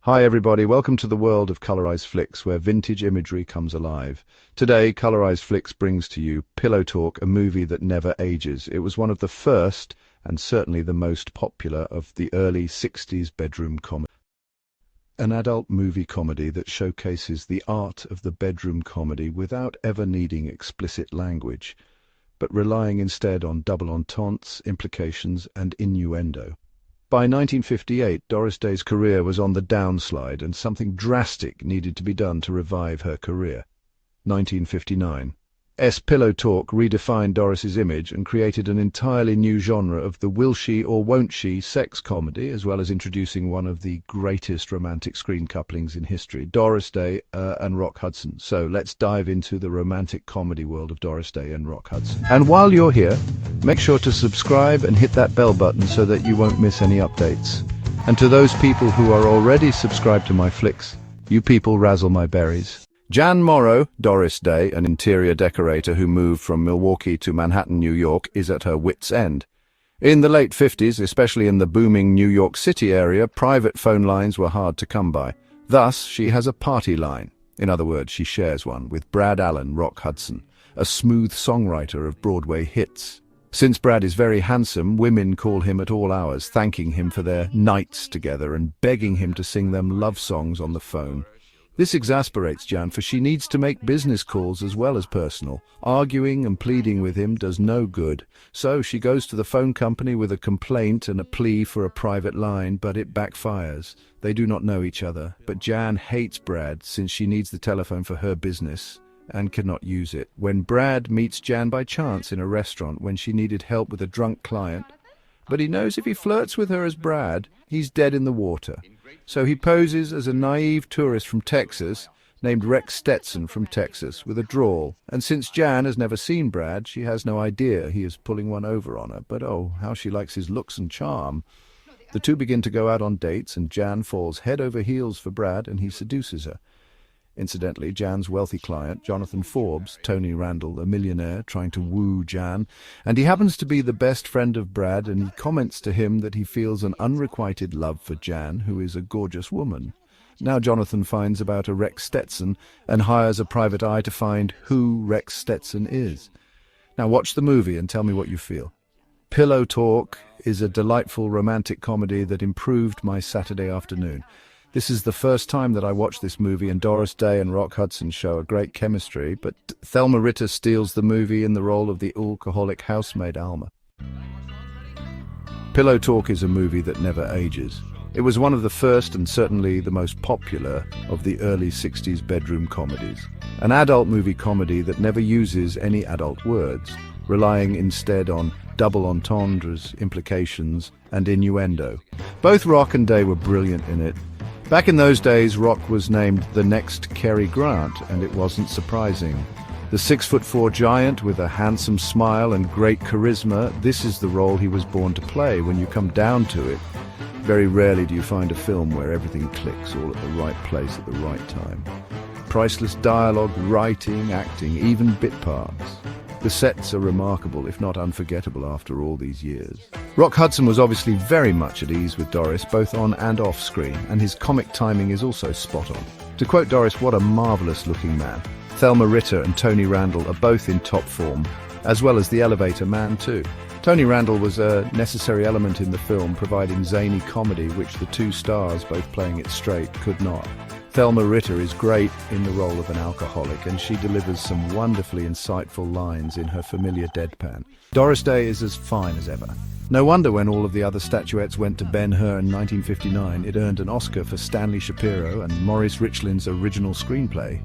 Hi everybody, welcome to the world of Colorized Flix, where vintage imagery comes alive. Today, Colorized Flix brings to you Pillow Talk, a movie that never ages. It was one of the first, and certainly the most popular, of the early 60s bedroom comedy. An adult movie comedy that showcases the art of the bedroom comedy without ever needing explicit language, but relying instead on double ententes, implications, and innuendo. By 1958, Doris Day's career was on the downslide, and something drastic needed to be done to revive her career. 1959. Pillow Talk redefined Doris's image and created an entirely new genre of the will she or won't she sex comedy, as well as introducing one of the greatest romantic screen couplings in history, Doris Day and Rock Hudson. So let's dive into the romantic comedy world of Doris Day and Rock Hudson. And while you're here, make sure to subscribe and hit that bell button so that you won't miss any updates. And to those people who are already subscribed to my flicks, you people razzle my berries. Jan Morrow, Doris Day, an interior decorator who moved from Milwaukee to Manhattan, New York, is at her wit's end. In the late 50s, especially in the booming New York City area, private phone lines were hard to come by. Thus, she has a party line. In other words, she shares one with Brad Allen, Rock Hudson, a smooth songwriter of Broadway hits. Since Brad is very handsome, women call him at all hours, thanking him for their nights together and begging him to sing them love songs on the phone. This exasperates Jan, for she needs to make business calls as well as personal. Arguing and pleading with him does no good, so she goes to the phone company with a complaint and a plea for a private line, but it backfires. They do not know each other, but Jan hates Brad since she needs the telephone for her business and cannot use it. When Brad meets Jan by chance in a restaurant when she needed help with a drunk client, but he knows if he flirts with her as Brad, he's dead in the water. So he poses as a naive tourist from Texas, named Rex Stetson from Texas, with a drawl. And since Jan has never seen Brad, she has no idea he is pulling one over on her. But oh, how she likes his looks and charm. The two begin to go out on dates, and Jan falls head over heels for Brad, and he seduces her. Incidentally, Jan's wealthy client, Jonathan Forbes, Tony Randall, a millionaire, trying to woo Jan, and he happens to be the best friend of Brad, and he comments to him that he feels an unrequited love for Jan, who is a gorgeous woman. Now Jonathan finds about a Rex Stetson and hires a private eye to find who Rex Stetson is. Now watch the movie and tell me what you feel. Pillow Talk is a delightful romantic comedy that improved my Saturday afternoon. This is the first time that I watched this movie, and Doris Day and Rock Hudson show a great chemistry, but Thelma Ritter steals the movie in the role of the alcoholic housemaid Alma. Pillow Talk is a movie that never ages. It was one of the first and certainly the most popular of the early 60s bedroom comedies. An adult movie comedy that never uses any adult words, relying instead on double entendres, implications, and innuendo. Both Rock and Day were brilliant in it. Back in those days, Rock was named the next Cary Grant, and it wasn't surprising. The 6'4" giant with a handsome smile and great charisma, this is the role he was born to play when you come down to it. Very rarely do you find a film where everything clicks all at the right place at the right time. Priceless dialogue, writing, acting, even bit parts. The sets are remarkable, if not unforgettable, after all these years. Rock Hudson was obviously very much at ease with Doris, both on and off screen, and his comic timing is also spot on. To quote Doris, what a marvelous looking man. Thelma Ritter and Tony Randall are both in top form, as well as the elevator man too. Tony Randall was a necessary element in the film, providing zany comedy which the two stars, both playing it straight, could not. Thelma Ritter is great in the role of an alcoholic, and she delivers some wonderfully insightful lines in her familiar deadpan. Doris Day is as fine as ever. No wonder when all of the other statuettes went to Ben-Hur in 1959, it earned an Oscar for Stanley Shapiro and Maurice Richland's original screenplay.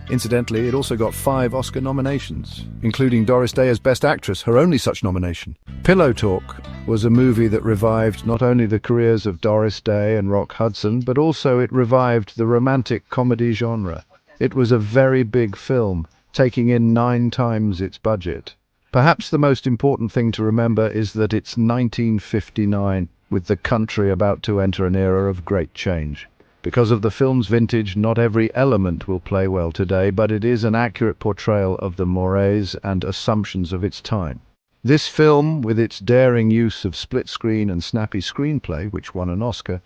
Incidentally, it also got 5 Oscar nominations, including Doris Day as Best Actress, her only such nomination. Pillow Talk was a movie that revived not only the careers of Doris Day and Rock Hudson, but also it revived the romantic comedy genre. It was a very big film, taking in 9 times its budget. Perhaps the most important thing to remember is that it's 1959, with the country about to enter an era of great change. Because of the film's vintage, not every element will play well today, but it is an accurate portrayal of the mores and assumptions of its time. This film, with its daring use of split screen and snappy screenplay, which won an Oscar,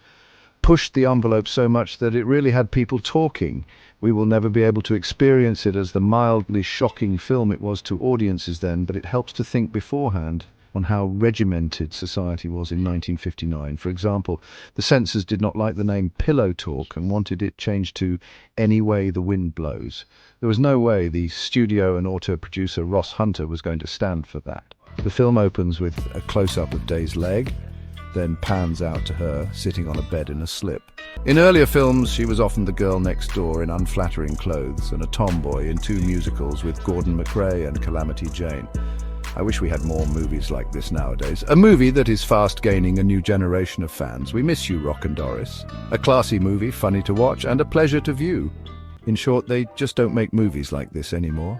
pushed the envelope so much that it really had people talking. We will never be able to experience it as the mildly shocking film it was to audiences then, but it helps to think beforehand on how regimented society was in 1959. For example, the censors did not like the name Pillow Talk and wanted it changed to Any Way the Wind Blows. There was no way the studio and auteur producer Ross Hunter was going to stand for that. The film opens with a close-up of Day's leg, then pans out to her sitting on a bed in a slip. In earlier films, she was often the girl next door in unflattering clothes and a tomboy in 2 musicals with Gordon MacRae and Calamity Jane. I wish we had more movies like this nowadays. A movie that is fast gaining a new generation of fans. We miss you, Rock and Doris. A classy movie, funny to watch, and a pleasure to view. In short, they just don't make movies like this anymore.